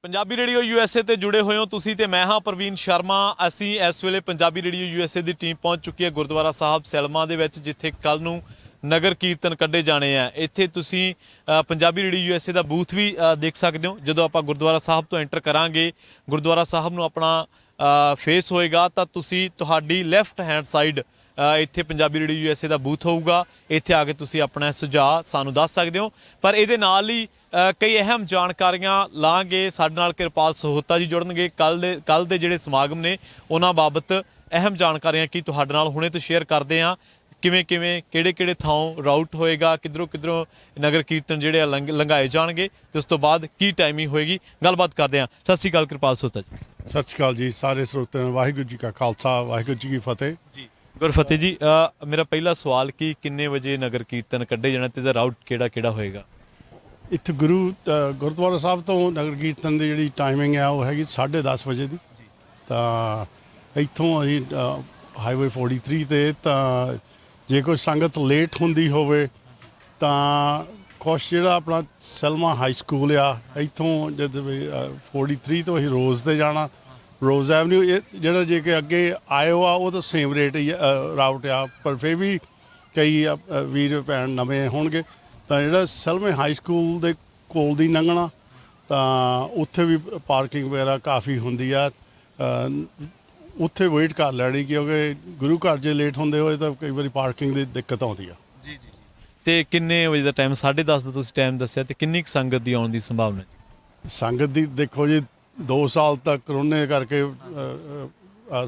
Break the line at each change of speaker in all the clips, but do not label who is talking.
Punjabi radio USA ਤੇ ਜੁੜੇ ਹੋਏ ਹੋ ਤੁਸੀਂ ਤੇ ਮੈਂ ਹਾਂ ਪ੍ਰਵੀਨ ਸ਼ਰਮਾ। ਅਸੀਂ ਇਸ ਵੇਲੇ ਪੰਜਾਬੀ ਰੇਡੀਓ ਯੂਐਸਏ ਦੀ ਟੀਮ ਪਹੁੰਚ ਚੁੱਕੀ ਹੈ ਗੁਰਦੁਆਰਾ ਸਾਹਿਬ ਸੈਲਮਾ ਦੇ ਵਿੱਚ, ਜਿੱਥੇ ਕੱਲ ਨੂੰ ਨਗਰ ਕੀਰਤਨ ਕੱਢੇ ਜਾਣੇ ਆ। ਇੱਥੇ ਤੁਸੀਂ ਪੰਜਾਬੀ ਰੇਡੀਓ ਯੂਐਸਏ ਦਾ ਬੂਥ ਵੀ ਦੇਖ ਸਕਦੇ ਹੋ। ਜਦੋਂ ਆਪਾਂ ਗੁਰਦੁਆਰਾ ਸਾਹਿਬ ਤੋਂ ਐਂਟਰ ਕਰਾਂਗੇ, ਗੁਰਦੁਆਰਾ ਸਾਹਿਬ ਨੂੰ ਆਪਣਾ ਫੇਸ ਹੋਏਗਾ ਤਾਂ ਤੁਸੀਂ ਤੁਹਾਡੀ ਲੈਫਟ ਹੈਂਡ ਸਾਈਡ ਇੱਥੇ ਪੰਜਾਬੀ ਰੇਡੀਓ ਯੂਐਸਏ ਦਾ ਬੂਥ ਹੋਊਗਾ। ਇੱਥੇ ਆ ਕੇ ਤੁਸੀਂ ਆਪਣਾ ਸੁਝਾਅ ਸਾਨੂੰ ਦੱਸ ਸਕਦੇ ਹੋ। ਪਰ ਇਹਦੇ ਨਾਲ ਹੀ ਕਈ ਅਹਿਮ ਜਾਣਕਾਰੀਆਂ ਲਾਂਗੇ। ਸਾਡੇ ਨਾਲ ਕਿਰਪਾਲ ਸਹੋਤਾ ਜੀ ਜੁੜਨਗੇ। ਕੱਲ ਦੇ ਜਿਹੜੇ ਸਮਾਗਮ ਨੇ ਉਹਨਾਂ ਬਾਬਤ ਅਹਿਮ ਜਾਣਕਾਰੀਆਂ ਕੀ ਤੁਹਾਡੇ ਨਾਲ ਹੁਣੇ ਤੋਂ ਸ਼ੇਅਰ ਕਰਦੇ ਹਾਂ। ਕਿਵੇਂ ਕਿਹੜੇ ਥਾਂ ਰਾਊਟ ਹੋਏਗਾ, ਕਿੱਧਰੋਂ ਨਗਰ ਕੀਰਤਨ ਜਿਹੜੇ ਲੰਘਾਏ ਜਾਣਗੇ ਤੇ ਉਸ ਤੋਂ ਬਾਅਦ ਕੀ ਟਾਈਮਿੰਗ ਹੋਏਗੀ, ਗੱਲਬਾਤ ਕਰਦੇ ਹਾਂ। ਸਤਿ ਸ਼੍ਰੀ ਅਕਾਲ ਕਿਰਪਾਲ ਸਹੋਤਾ ਜੀ।
ਸਤਿ ਸ਼੍ਰੀ ਅਕਾਲ ਜੀ ਸਾਰੇ ਸਰੋਤਿਆਂ ਨੂੰ। ਵਾਹਿਗੁਰੂ ਜੀ ਕਾ ਖਾਲਸਾ, ਵਾਹਿਗੁਰੂ ਜੀ ਕੀ ਫਤਿਹ
ਜੀ। ਗੁਰਫਤਿਹ ਜੀ, ਮੇਰਾ ਪਹਿਲਾ ਸਵਾਲ ਕਿ ਕਿੰਨੇ ਵਜੇ ਨਗਰ ਕੀਰਤਨ ਕੱਢੇ ਜਾਣਾ ਤੇ ਇਹਦਾ ਰਾਊਟ ਕਿਹੜਾ ਹੋਏਗਾ?
ਇੱਥੇ ਗੁਰਦੁਆਰਾ ਸਾਹਿਬ ਤੋਂ ਨਗਰ ਕੀਰਤਨ ਦੀ ਜਿਹੜੀ ਟਾਈਮਿੰਗ ਆ ਉਹ ਹੈਗੀ 10:30 ਵਜੇ ਦੀ। ਤਾਂ ਇੱਥੋਂ ਅਸੀਂ ਹਾਈਵੇ 43 ਤੇ, ਤਾਂ ਜੇ ਕੋਈ ਸੰਗਤ ਲੇਟ ਹੁੰਦੀ ਹੋਵੇ ਤਾਂ ਕੁਛ ਜਿਹੜਾ ਆਪਣਾ ਸੈਲਮਾ ਹਾਈ ਸਕੂਲ ਆ, ਇੱਥੋਂ ਜਦ 43 ਤੋਂ ਅਸੀਂ ਰੋਜ਼ ਤੇ ਜਾਣਾ, ਰੋਜ਼ ਐਵਨਿਊ। ਇਹ ਜਿਹੜਾ ਜੇ ਕਿ ਅੱਗੇ ਆਇਓ ਆ ਉਹ ਤਾਂ ਸੇਮ ਰੇਟ ਹੀ ਰਾਊਟ ਆ, ਪਰ ਫਿਰ ਵੀ ਕਈ ਵੀਰ ਭੈਣ ਨਵੇਂ ਹੋਣਗੇ ਤਾਂ ਜਿਹੜਾ ਸੈਲਮੇ ਹਾਈ ਸਕੂਲ ਦੇ ਕੋਲ ਦੀ ਲੰਘਣਾ, ਤਾਂ ਉੱਥੇ ਵੀ ਪਾਰਕਿੰਗ ਵਗੈਰਾ ਕਾਫੀ ਹੁੰਦੀ ਆ। ਉੱਥੇ ਵੇਟ ਕਰ ਲੈਣੀ, ਕਿਉਂਕਿ ਗੁਰੂ ਘਰ ਜੇ ਲੇਟ ਹੁੰਦੇ ਹੋਏ ਤਾਂ ਕਈ ਵਾਰੀ ਪਾਰਕਿੰਗ ਦੀ ਦਿੱਕਤ ਆਉਂਦੀ ਆ।
ਜੀ। ਤੇ ਕਿੰਨੇ ਵਜੇ ਦਾ ਟਾਈਮ? 10:30 ਦਾ ਤੁਸੀਂ ਟਾਈਮ ਦੱਸਿਆ, ਤੇ ਕਿੰਨੀ ਕੁ ਸੰਗਤ ਦੀ ਆਉਣ ਦੀ ਸੰਭਾਵਨਾ ਜੀ?
ਸੰਗਤ ਦੀ ਦੇਖੋ ਜੀ, 2 ਸਾਲ ਤੱਕ ਕਰੋਨੇ ਕਰਕੇ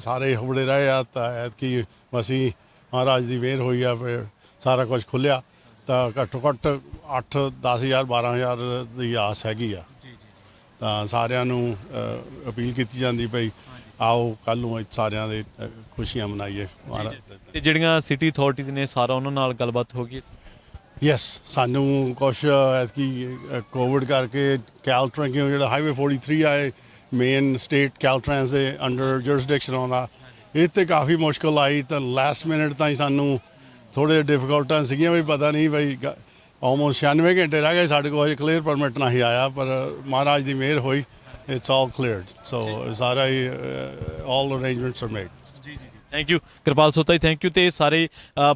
ਸਾਰੇ ਹੁਬੜੇ ਰਹੇ ਆ, ਤਾਂ ਐਤਕੀ ਅਸੀਂ ਮਹਾਰਾਜ ਦੀ ਮਿਹਰ ਹੋਈ ਆ, ਫਿਰ ਸਾਰਾ ਕੁਝ ਖੁੱਲਿਆ, ਤਾਂ ਘੱਟੋ ਘੱਟ 8-10,000 12,000 ਦੀ ਆਸ ਹੈਗੀ ਆ। ਤਾਂ ਸਾਰਿਆਂ ਨੂੰ ਅਪੀਲ ਕੀਤੀ ਜਾਂਦੀ ਭਈ ਆਓ ਕੱਲ੍ਹ ਨੂੰ ਸਾਰਿਆਂ ਦੇ ਖੁਸ਼ੀਆਂ ਮਨਾਈਏ।
ਤੇ ਜਿਹੜੀਆਂ ਸਿਟੀ ਅਥਾਰਟੀਜ਼ ਨੇ, ਸਾਰਾ ਉਹਨਾਂ ਨਾਲ ਗੱਲਬਾਤ ਹੋ ਗਈ?
ਯੈਸ, ਸਾਨੂੰ ਕੁਛ ਐਤਕੀ ਕੋਵਿਡ ਕਰਕੇ ਕੈਲਟ੍ਰਾਂਸ, ਜਿਹੜਾ ਹਾਈਵੇ 43 ਆਏ ਮੇਨ ਸਟੇਟ ਕੈਲਟ੍ਰਾਂਸ ਦੇ ਅੰਡਰ ਜੁਰਿਸਡਿਕਸ਼ਨ ਆਉਂਦਾ, ਇਹ 'ਤੇ ਕਾਫੀ ਮੁਸ਼ਕਿਲ ਆਈ। ਤਾਂ ਲਾਸਟ ਮਿੰਟ ਤਾਈਂ ਸਾਨੂੰ ਥੋੜ੍ਹੇ ਡਿਫਿਕਲਟਾਂ ਸੀਗੀਆਂ ਵੀ ਪਤਾ ਨਹੀਂ ਬਈ ਆਲਮੋਸਟ 96 ਘੰਟੇ ਰਹਿ ਗਏ ਸਾਡੇ ਕੋਲ, ਕਲੀਅਰ ਪਰਮਿਟ ਨਹੀਂ ਆਇਆ, ਪਰ ਮਹਾਰਾਜ ਦੀ ਮਿਹਰ ਹੋਈ, ਇਟਸ ਆਲ ਕਲੀਅਰਡ। ਸੋ ਸਾਰਾ ਹੀ all arrangements are made.
Thank you Kirpal Sahota ji, thank you. ਤੇ ਸਾਰੇ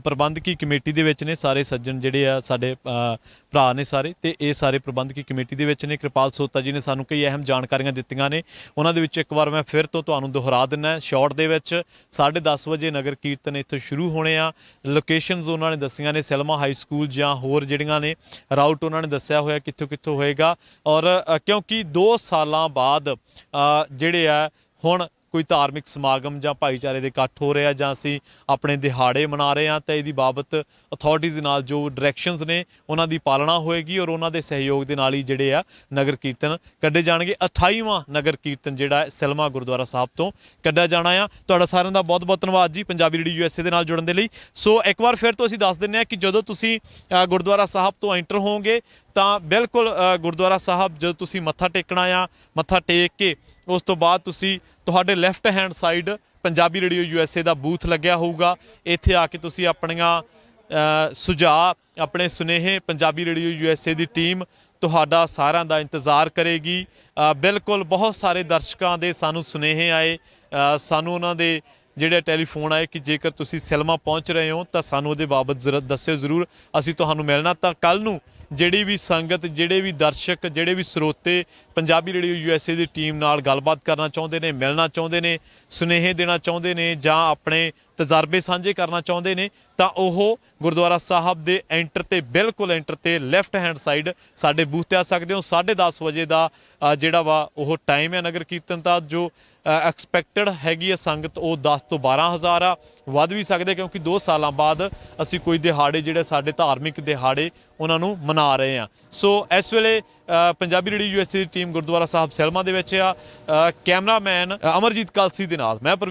ਪ੍ਰਬੰਧਕੀ ਕਮੇਟੀ ਦੇ ਵਿੱਚ ਨੇ ਸਾਰੇ ਸੱਜਣ ਜਿਹੜੇ ਆ ਸਾਡੇ ਭਰਾ ਨੇ ਸਾਰੇ, ਤੇ ਇਹ ਸਾਰੇ ਪ੍ਰਬੰਧਕੀ ਕਮੇਟੀ ਦੇ ਵਿੱਚ ਨੇ। ਕਿਰਪਾਲ ਸਹੋਤਾ ਜੀ ਨੇ ਸਾਨੂੰ ਕਈ ਅਹਿਮ ਜਾਣਕਾਰੀਆਂ ਦਿੱਤੀਆਂ ਨੇ, ਉਹਨਾਂ ਦੇ ਵਿੱਚ ਇੱਕ ਵਾਰ ਮੈਂ ਫਿਰ ਤੋਂ ਤੁਹਾਨੂੰ ਦੁਹਰਾ ਦਿੰਦਾ ਸ਼ਾਰਟ ਦੇ ਵਿੱਚ। 10:30 ਵਜੇ ਨਗਰ ਕੀਰਤਨ ਇੱਥੋਂ ਸ਼ੁਰੂ ਹੋਣੇ ਆ। ਲੋਕੇਸ਼ਨਸ ਉਹਨਾਂ ਨੇ ਦੱਸੀਆਂ ਨੇ, ਸੈਲਮਾ ਹਾਈ ਸਕੂਲ ਜਾਂ ਹੋਰ ਜਿਹੜੀਆਂ ਨੇ ਰਾਊਟ ਉਹਨਾਂ ਨੇ ਦੱਸਿਆ ਹੋਇਆ ਕਿੱਥੋਂ ਹੋਏਗਾ। ਔਰ ਕਿਉਂਕਿ 2 ਸਾਲਾਂ ਬਾਅਦ ਜਿਹੜੇ ਆ ਹੁਣ ਕੋਈ ਧਾਰਮਿਕ ਸਮਾਗਮ ਜਾਂ ਭਾਈਚਾਰੇ ਦੇ ਇਕੱਠ ਹੋ ਰਿਹਾ, ਜਾਂ ਅਸੀਂ ਆਪਣੇ ਦਿਹਾੜੇ ਮਨਾ ਰਹੇ ਹਾਂ, ਤਾਂ ਇਹਦੀ ਬਾਬਤ ਅਥਾਰਟੀਜ਼ ਨਾਲ ਜੋ ਡਾਇਰੈਕਸ਼ਨਸ ਨੇ ਉਹਨਾਂ ਦੀ ਪਾਲਣਾ ਹੋਏਗੀ, ਔਰ ਉਹਨਾਂ ਦੇ ਸਹਿਯੋਗ ਦੇ ਨਾਲ ਹੀ ਜਿਹੜੇ ਆ ਨਗਰ ਕੀਰਤਨ ਕੱਢੇ ਜਾਣਗੇ। 28ਵਾਂ ਨਗਰ ਕੀਰਤਨ ਜਿਹੜਾ ਸੈਲਮਾ ਗੁਰਦੁਆਰਾ ਸਾਹਿਬ ਤੋਂ ਕੱਢਿਆ ਜਾਣਾ ਆ। ਤੁਹਾਡਾ ਸਾਰਿਆਂ ਦਾ ਬਹੁਤ ਧੰਨਵਾਦ ਜੀ ਪੰਜਾਬੀ ਰੇਡੀਓ ਯੂਐਸਏ ਦੇ ਨਾਲ ਜੁੜਨ ਦੇ ਲਈ। ਸੋ ਇੱਕ ਵਾਰ ਫਿਰ ਤੋਂ ਅਸੀਂ ਦੱਸ ਦਿੰਦੇ ਹਾਂ ਕਿ ਜਦੋਂ ਤੁਸੀਂ ਗੁਰਦੁਆਰਾ ਸਾਹਿਬ ਤੋਂ ਐਂਟਰ ਹੋਵੋਗੇ ਤਾਂ ਬਿਲਕੁਲ ਗੁਰਦੁਆਰਾ ਸਾਹਿਬ ਜਦੋਂ ਤੁਸੀਂ ਮੱਥਾ ਟੇਕਣਾ ਆ, ਮੱਥਾ ਟੇਕ ਕੇ ਉਸ ਤੋਂ ਬਾਅਦ ਤੁਸੀਂ ਤੁਹਾਡੇ left hand side Punjabi radio USA ਦਾ ਬੂਥ ਲੱਗਿਆ ਹੋਊਗਾ। ਇੱਥੇ ਆ ਕੇ ਤੁਸੀਂ ਆਪਣੀਆਂ ਸੁਝਾਅ, ਆਪਣੇ ਸੁਨੇਹੇ ਪੰਜਾਬੀ ਰੇਡੀਓ ਯੂਐਸਏ ਦੀ ਟੀਮ ਤੁਹਾਡਾ ਸਾਰਿਆਂ ਦਾ ਇੰਤਜ਼ਾਰ ਕਰੇਗੀ। ਬਿਲਕੁਲ ਬਹੁਤ ਸਾਰੇ ਦਰਸ਼ਕਾਂ ਦੇ ਸਾਨੂੰ ਸੁਨੇਹੇ ਆਏ, ਸਾਨੂੰ ਉਹਨਾਂ ਦੇ ਜਿਹੜੇ ਟੈਲੀਫੋਨ ਆਏ ਕਿ ਜੇਕਰ ਤੁਸੀਂ ਸੈਲਮਾ ਪਹੁੰਚ ਰਹੇ ਹੋ ਤਾਂ ਸਾਨੂੰ ਉਹਦੇ ਬਾਬਤ ਦੱਸਿਓ ਜ਼ਰੂਰ, ਅਸੀਂ ਤੁਹਾਨੂੰ ਮਿਲਣਾ। ਤਾਂ ਕੱਲ੍ਹ ਨੂੰ ਜਿਹੜੀ ਵੀ ਸੰਗਤ, ਜਿਹੜੇ ਵੀ ਦਰਸ਼ਕ, ਜਿਹੜੇ ਵੀ ਸਰੋਤੇ ਪੰਜਾਬੀ ਰੇਡੀਓ ਯੂਐਸਏ ਦੀ ਟੀਮ ਨਾਲ ਗੱਲਬਾਤ ਕਰਨਾ ਚਾਹੁੰਦੇ ਨੇ, ਮਿਲਣਾ ਚਾਹੁੰਦੇ ਨੇ, ਸੁਨੇਹੇ ਦੇਣਾ ਚਾਹੁੰਦੇ ਨੇ, ਜਾਂ ਆਪਣੇ ਤਜਰਬੇ ਸਾਂਝੇ ਕਰਨਾ ਚਾਹੁੰਦੇ ਨੇ, ਤਾਂ ਉਹ ਗੁਰਦੁਆਰਾ ਸਾਹਿਬ ਦੇ ਬਿਲਕੁਲ ਐਂਟਰ 'ਤੇ ਲੈਫਟ ਹੈਂਡ ਸਾਈਡ ਸਾਡੇ ਬੂਥ 'ਤੇ ਆ ਸਕਦੇ ਹੋ। 10:30 ਵਜੇ ਦਾ ਜਿਹੜਾ ਵਾ ਉਹ ਟਾਈਮ ਹੈ ਨਗਰ ਕੀਰਤਨ ਦਾ। ਜੋ ਐਕਸਪੈਕਟਡ ਹੈਗੀ ਆ ਸੰਗਤ ਉਹ 10 ਤੋਂ 12,000 ਆ, ਵੱਧ ਵੀ ਸਕਦੇ, ਕਿਉਂਕਿ 2 ਸਾਲਾਂ ਬਾਅਦ ਅਸੀਂ ਕੋਈ ਦਿਹਾੜੇ ਜਿਹੜੇ ਸਾਡੇ ਧਾਰਮਿਕ ਦਿਹਾੜੇ ਉਹਨਾਂ ਨੂੰ ਮਨਾ ਰਹੇ ਹਾਂ। ਸੋ ਇਸ ਵੇਲੇ ਪੰਜਾਬੀ ਰੇਡੀਓ ਯੂਐਸਏ ਦੀ ਟੀਮ ਗੁਰਦੁਆਰਾ ਸਾਹਿਬ ਸੈਲਮਾ ਦੇ ਵਿੱਚ ਆ। ਕੈਮਰਾਮੈਨ ਅਮਰਜੀਤ ਕਲਸੀ ਦੇ ਨਾਲ ਮੈਂ ਪ੍ਰਵੀਨ